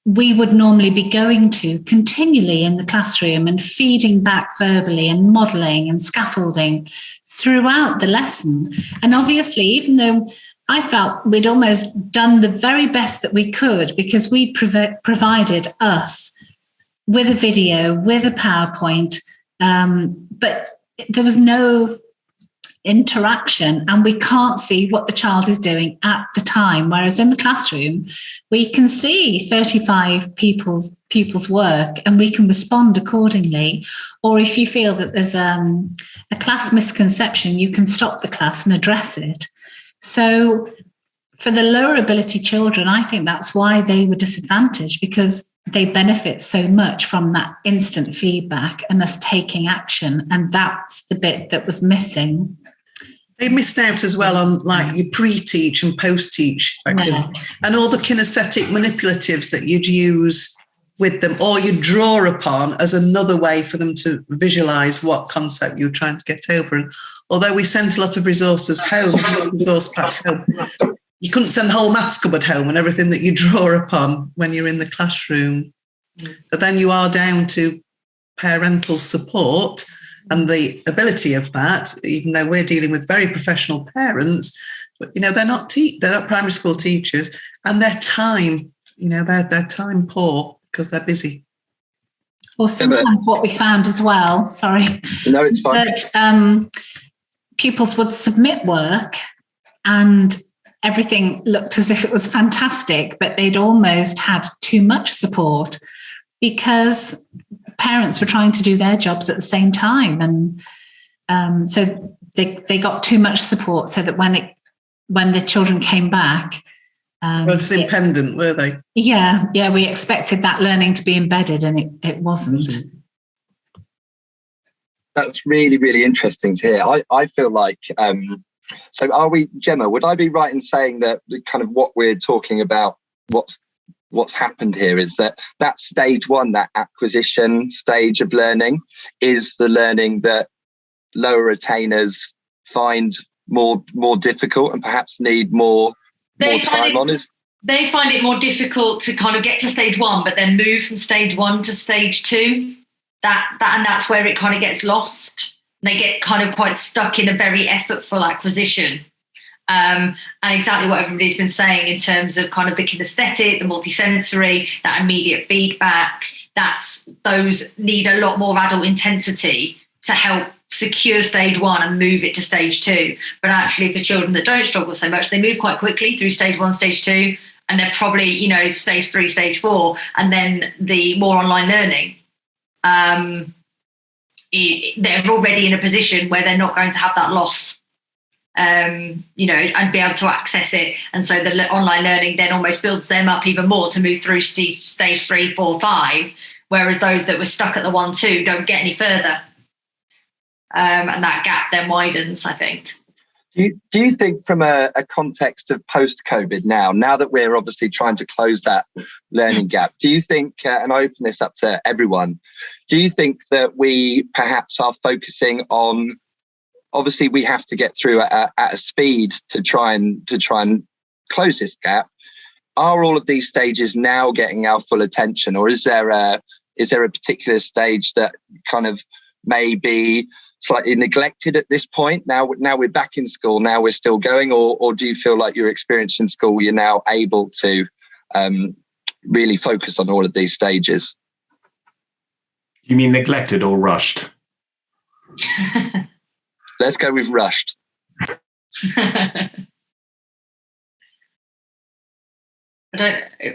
we would normally be going to continually in the classroom and feeding back verbally and modelling and scaffolding throughout the lesson. And obviously, even though I felt we'd almost done the very best that we could, because we'd provided us with a video, with a PowerPoint, but there was no interaction and we can't see what the child is doing at the time. Whereas in the classroom, we can see 35 pupils' work and we can respond accordingly. Or if you feel that there's a class misconception, you can stop the class and address it. So for the lower ability children, I think that's why they were disadvantaged, because they benefit so much from that instant feedback and us taking action. And that's the bit that was missing. They missed out as well on like your pre-teach and post-teach activities, and all the kinesthetic manipulatives that you'd use with them, or you draw upon as another way for them to visualise what concept you're trying to get over. And although we sent a lot of resources home, resource packs home, you couldn't send the whole maths cupboard home and everything that you draw upon when you're in the classroom. So then you are down to parental support and the ability of that, even though we're dealing with very professional parents, but they're not primary school teachers, and their time, their time poor because they're busy. Or sometimes what we found as well, sorry. No, it's fine. That pupils would submit work and everything looked as if it was fantastic, but they'd almost had too much support because parents were trying to do their jobs at the same time. And so they got too much support, so that when the children came back, it's independent, were they? Yeah, we expected that learning to be embedded, and it wasn't. Mm-hmm. That's really, really interesting to hear. I feel like, so are we, Gemma, would I be right in saying that the kind of what we're talking about, what's happened here is that stage one, that acquisition stage of learning, is the learning that lower attainers find more difficult and perhaps need more time on? They find it more difficult to kind of get to stage one, but then move from stage one to stage two. And that's where it kind of gets lost. They get kind of quite stuck in a very effortful acquisition. And exactly what everybody's been saying in terms of kind of the kinesthetic, the multisensory, that immediate feedback, those need a lot more adult intensity to help secure stage one and move it to stage two. But actually for children that don't struggle so much, they move quite quickly through stage one, stage two, and they're probably, stage three, stage four, and then the more online learning. They're already in a position where they're not going to have that loss. And be able to access it. And so the online learning then almost builds them up even more to move through stage 3, 4, 5, whereas those that were stuck at the 1, 2 don't get any further. And that gap then widens, I think. Do you think from a context of post-COVID now that we're obviously trying to close that learning gap, do you think, and I open this up to everyone, do you think that we perhaps are focusing on, obviously we have to get through at a speed to try and close this gap? Are all of these stages now getting our full attention, or is there a particular stage that kind of may be slightly neglected at this point? Now we're back in school, now we're still going, or do you feel like your experience in school, you're now able to really focus on all of these stages? You mean neglected or rushed? Let's go with rushed.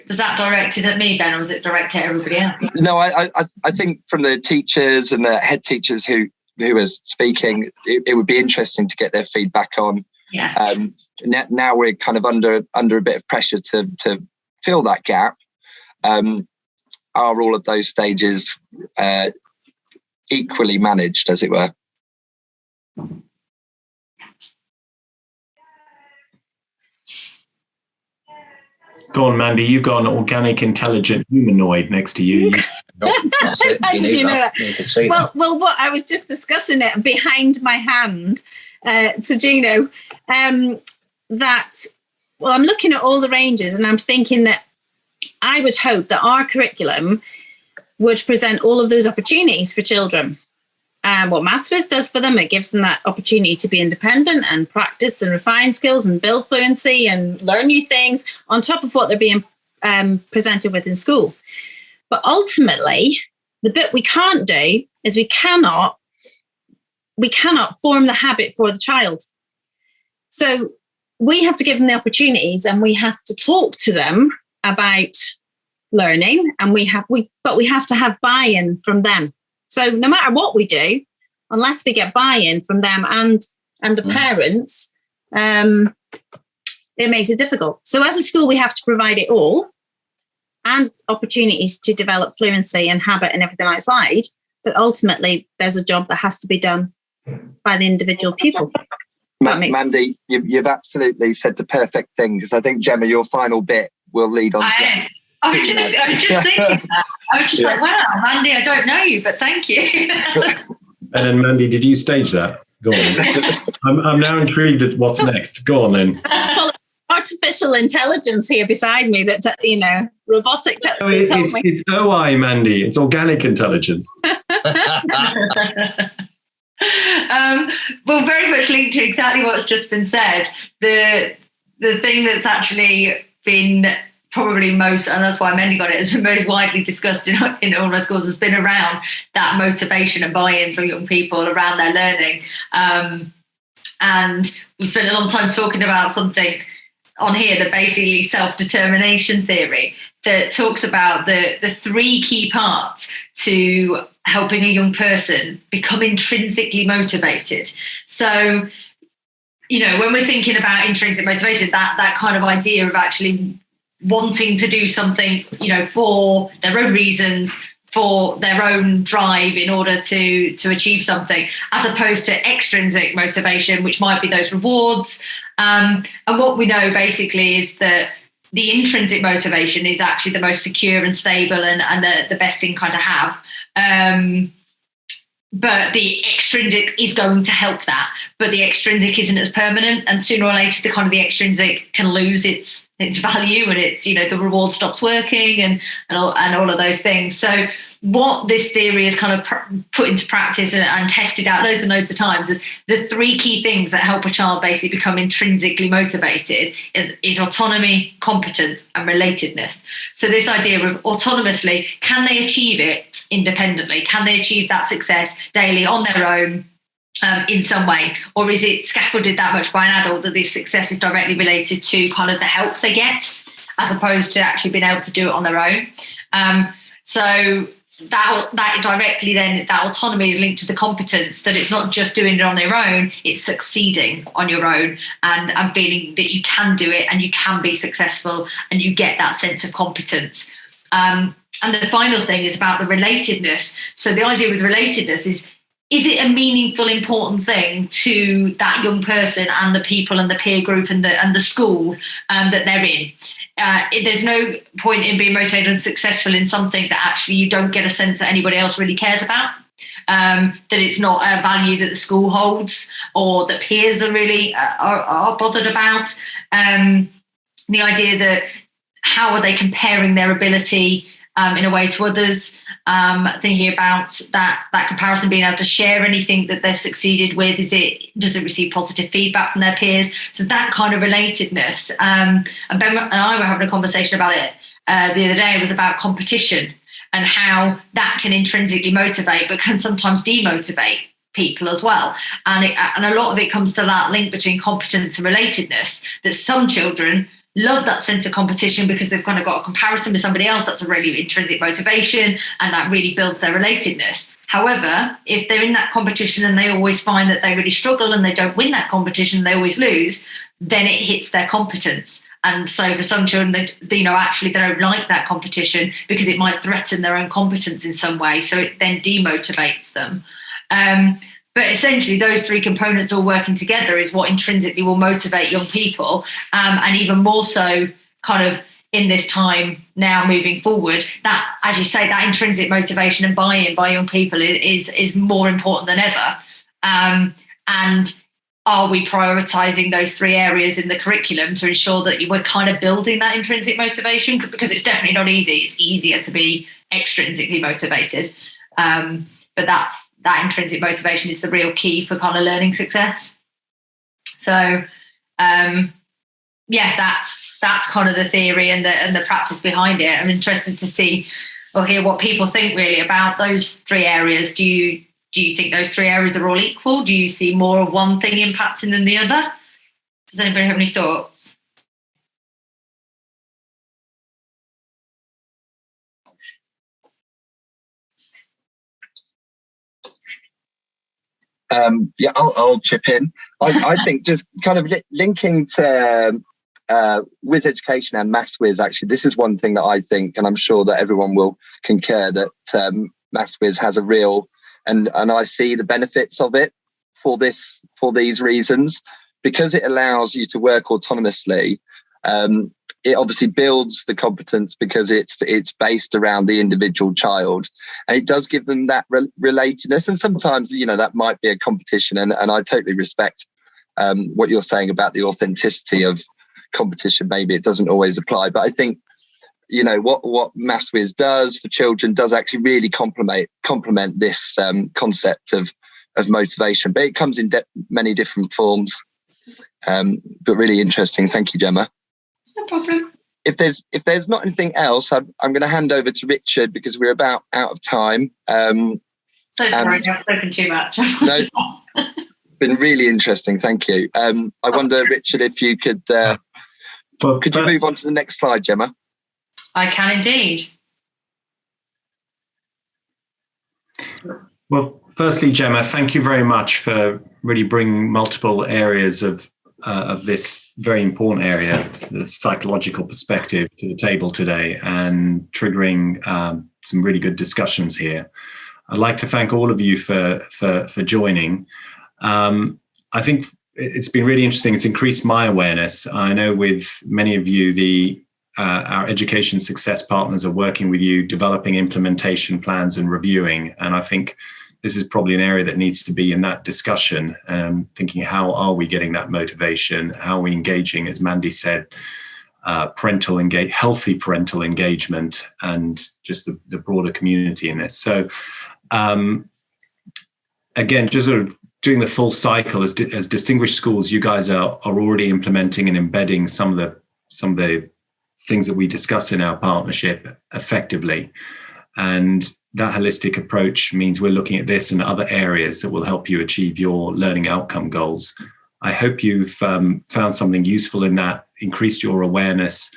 Was that directed at me, Ben, or was it directed at everybody else? No, I think from the teachers and the head teachers who are speaking, it would be interesting to get their feedback on. Yeah. Now we're kind of under a bit of pressure to fill that gap. Are all of those stages equally managed, as it were? Go on, Mandy. You've got an organic, intelligent humanoid next to you. That's it. How did you know that? You could see Well, what I was just discussing it behind my hand to Gino, that, well, I'm looking at all the ranges and I'm thinking that I would hope that our curriculum would present all of those opportunities for children. What Maths-Whizz does for them, it gives them that opportunity to be independent and practice and refine skills and build fluency and learn new things on top of what they're being presented with in school. But ultimately, the bit we can't do is we cannot form the habit for the child. So we have to give them the opportunities and we have to talk to them about learning, and we have to have buy-in from them. So no matter what we do, unless we get buy-in from them and the parents, it makes it difficult. So as a school, we have to provide it all and opportunities to develop fluency and habit and everything outside. But ultimately, there's a job that has to be done by the individual pupil. Mandy, you've absolutely said the perfect thing, because I think, Gemma, your final bit will lead on to that. I was just thinking that. I was just like, wow, Mandy, I don't know you, but thank you. And then, Mandy, did you stage that? Go on. I'm now intrigued at what's next. Go on then. Well, artificial intelligence here beside me that, robotic technology tells me. It's OI, Mandy. It's organic intelligence. Well, very much linked to exactly what's just been said. The thing that's actually been probably most, and that's why Mandy got it, has been most widely discussed in all our schools, has been around that motivation and buy-in from young people around their learning. And we spent a long time talking about something on here, that basically self-determination theory, that talks about the three key parts to helping a young person become intrinsically motivated. So, when we're thinking about intrinsic motivation, that kind of idea of actually wanting to do something, for their own reasons, for their own drive in order to achieve something, as opposed to extrinsic motivation, which might be those rewards. And what we know basically is that the intrinsic motivation is actually the most secure and stable and the best thing kind of have. But the extrinsic is going to help that, but the extrinsic isn't as permanent, and sooner or later the extrinsic can lose its value, and it's the reward stops working and all of those things. So what this theory is kind of put into practice and tested out loads and loads of times is the three key things that help a child basically become intrinsically motivated is autonomy, competence, and relatedness. So this idea of autonomously, can they achieve it independently? Can they achieve that success daily on their own? In some way, or is it scaffolded that much by an adult that this success is directly related to kind of the help they get, as opposed to actually being able to do it on their own? So that directly then, that autonomy is linked to the competence, that it's not just doing it on their own, it's succeeding on your own and feeling that you can do it and you can be successful and you get that sense of competence. And the final thing is about the relatedness. So the idea with relatedness is it a meaningful, important thing to that young person and the people and the peer group and the school that they're in? There's no point in being motivated and successful in something that actually you don't get a sense that anybody else really cares about, that it's not a value that the school holds or that peers are really are bothered about. The idea that how are they comparing their ability in a way to others, thinking about that comparison, being able to share anything that they've succeeded with. Does it receive positive feedback from their peers? So that kind of relatedness. And Ben and I were having a conversation about it the other day. It was about competition and how that can intrinsically motivate, but can sometimes demotivate people as well. And a lot of it comes to that link between competence and relatedness, that some children love that sense of competition because they've kind of got a comparison with somebody else. That's a really intrinsic motivation, and that really builds their relatedness. However, if they're in that competition and they always find that they really struggle and they don't win that competition, they always lose, then it hits their competence. And so for some children, actually they don't like that competition because it might threaten their own competence in some way. So it then demotivates them. But essentially, those three components all working together is what intrinsically will motivate young people, and even more so kind of in this time now moving forward, that, as you say, that intrinsic motivation and buy-in by young people is more important than ever. And are we prioritising those 3 areas in the curriculum to ensure that we're kind of building that intrinsic motivation? Because it's definitely not easy. It's easier to be extrinsically motivated. But that intrinsic motivation is the real key for kind of learning success. So, that's kind of the theory and the practice behind it. I'm interested to see or hear what people think really about those 3 areas. Do you think those 3 areas are all equal? Do you see more of one thing impacting than the other? Does anybody have any thoughts? I'll chip in. I think just kind of linking to Whizz Education and Maths-Whizz, actually, this is one thing that I think, and I'm sure that everyone will concur, that Maths-Whizz has a real, and I see the benefits of it for these reasons, because it allows you to work autonomously. It obviously builds the competence because it's based around the individual child, and it does give them that relatedness. And sometimes, that might be a competition, and I totally respect what you're saying about the authenticity of competition. Maybe it doesn't always apply, but I think what Maths-Whizz does for children does actually really complement this concept of motivation, but it comes in many different forms. But really interesting. Thank you, Gemma. No problem. If there's not anything else, I'm going to hand over to Richard because we're about out of time. So sorry, I've spoken too much. No, been really interesting. Thank you. I wonder, Richard, if you could you move on to the next slide, Gemma? I can indeed. Well, firstly, Gemma, thank you very much for really bringing multiple areas of this very important area, the psychological perspective, to the table today, and triggering some really good discussions here. I'd like to thank all of you for joining. I think it's been really interesting. It's increased my awareness. I know with many of you, our education success partners are working with you, developing implementation plans and reviewing. And I think this is probably an area that needs to be in that discussion, thinking how are we getting that motivation? How are we engaging, as Mandy said, healthy parental engagement, and just the broader community in this. So again, just sort of doing the full cycle as distinguished schools, you guys are already implementing and embedding some of the things that we discuss in our partnership effectively. And that holistic approach means we're looking at this and other areas that will help you achieve your learning outcome goals. I hope you've found something useful in that, increased your awareness.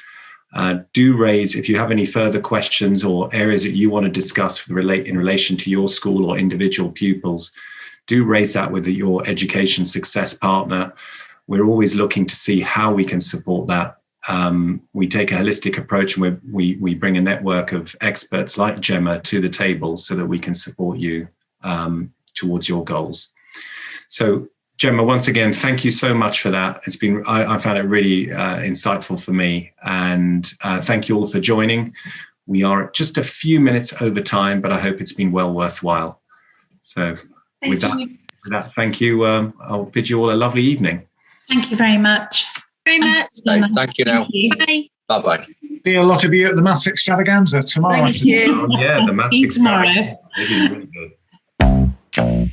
Do raise, if you have any further questions or areas that you want to discuss in relation to your school or individual pupils, do raise that with your education success partner. We're always looking to see how we can support that. We take a holistic approach, and we bring a network of experts like Gemma to the table so that we can support you towards your goals. So Gemma, once again, thank you so much for that. It's been, I found it really insightful for me, and thank you all for joining. We are just a few minutes over time, but I hope it's been well worthwhile. So with that, thank you. I'll bid you all a lovely evening. Thank you very much. Very much. Thank you now. Bye. Bye-bye. See a lot of you at the Maths Extravaganza tomorrow. Thank you. Oh, yeah, the Maths See you tomorrow. Experiment. Really good.